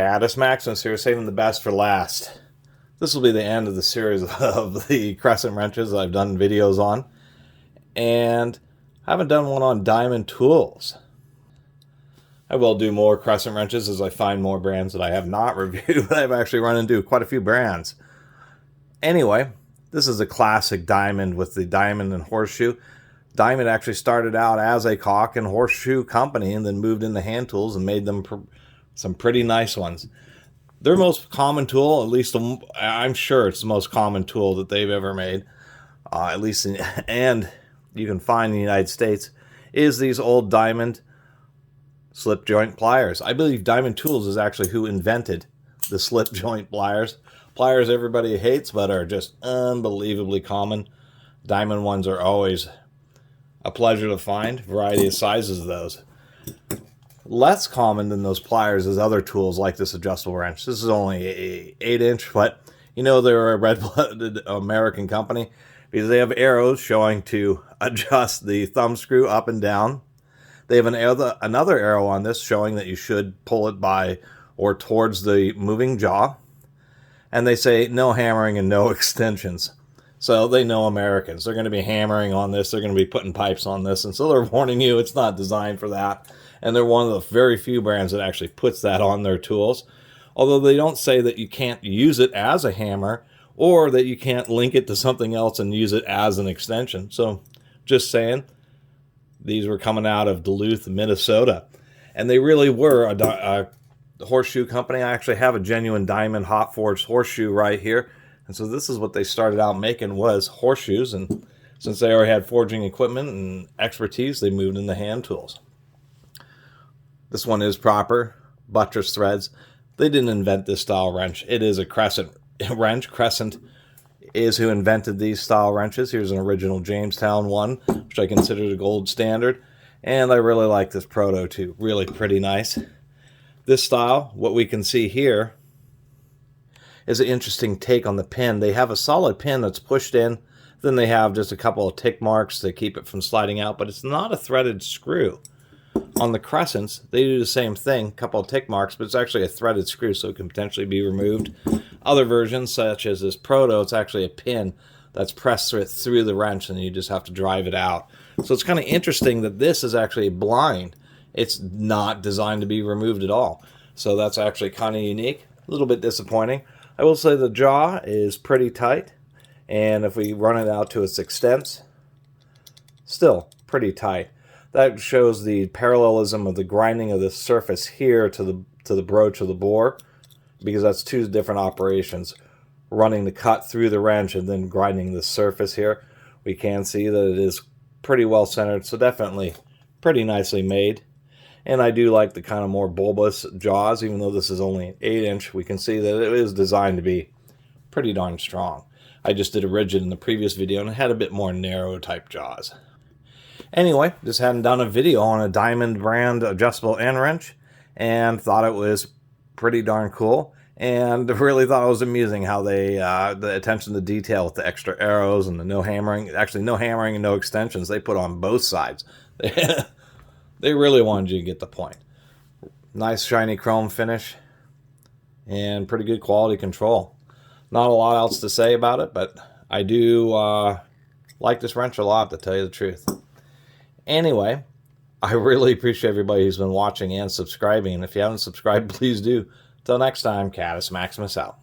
Catus, Maximus here, saving the best for last. This will be the end of the series of the Crescent wrenches I've done videos on. And I haven't done one on diamond tools. I will do more Crescent wrenches as I find more brands that I have not reviewed, but I've actually run into quite a few brands. Anyway, this is a classic diamond with the diamond and horseshoe. Diamond actually started out as a caulk and horseshoe company and then moved into hand tools and made them some pretty nice ones. Their most common tool, at least I'm sure it's the most common tool that they've ever made, and you can find in the United States, is these old diamond slip joint pliers. I believe Diamond Tools is actually who invented the slip joint pliers. Pliers everybody hates but are just unbelievably common. Diamond ones are always a pleasure to find. Variety of sizes of those. Less common than those pliers is other tools like this adjustable wrench. This is only a 8-inch, but you know they're a red-blooded American company because they have arrows showing to adjust the thumb screw up and down. They have another arrow on this showing that you should pull it by or towards the moving jaw. And they say no hammering and no extensions. So they know Americans. They're going to be hammering on this. They're going to be putting pipes on this. And so they're warning you it's not designed for that. And they're one of the very few brands that actually puts that on their tools. Although they don't say that you can't use it as a hammer or that you can't link it to something else and use it as an extension. So just saying, these were coming out of Duluth, Minnesota. And they really were a horseshoe company. I actually have a genuine diamond hot forged horseshoe right here. And so this is what they started out making, was horseshoes. And since they already had forging equipment and expertise, they moved into hand tools. This one is proper buttress threads. They didn't invent this style wrench. It is a Crescent wrench. Crescent is who invented these style wrenches. Here's an original Jamestown one, which I consider the gold standard. And I really like this proto too. Really pretty nice. This style, what we can see here, is an interesting take on the pin. They have a solid pin that's pushed in. Then they have just a couple of tick marks to keep it from sliding out, but it's not a threaded screw. On the Crescents, they do the same thing, a couple of tick marks, but it's actually a threaded screw, so it can potentially be removed. Other versions, such as this proto, it's actually a pin that's pressed through the wrench, and you just have to drive it out. So it's kind of interesting that this is actually blind. It's not designed to be removed at all. So that's actually kind of unique. A little bit disappointing. I will say the jaw is pretty tight, and if we run it out to its extent, still pretty tight. That shows the parallelism of the grinding of the surface here to the broach of the bore, because that's two different operations. Running the cut through the wrench and then grinding the surface here. We can see that it is pretty well centered, so definitely pretty nicely made. And I do like the kind of more bulbous jaws, even though this is only an 8-inch. We can see that it is designed to be pretty darn strong. I just did a rigid in the previous video and it had a bit more narrow type jaws. Anyway, just hadn't done a video on a diamond brand adjustable end wrench and thought it was pretty darn cool. And really thought it was amusing how they, the attention to detail with the extra arrows and the no hammering, actually no hammering and no extensions, they put on both sides. They really wanted you to get the point. Nice shiny chrome finish and pretty good quality control. Not a lot else to say about it, but I do like this wrench a lot, to tell you the truth. Anyway, I really appreciate everybody who's been watching and subscribing. And if you haven't subscribed, please do. Till next time, Catus Maximus out.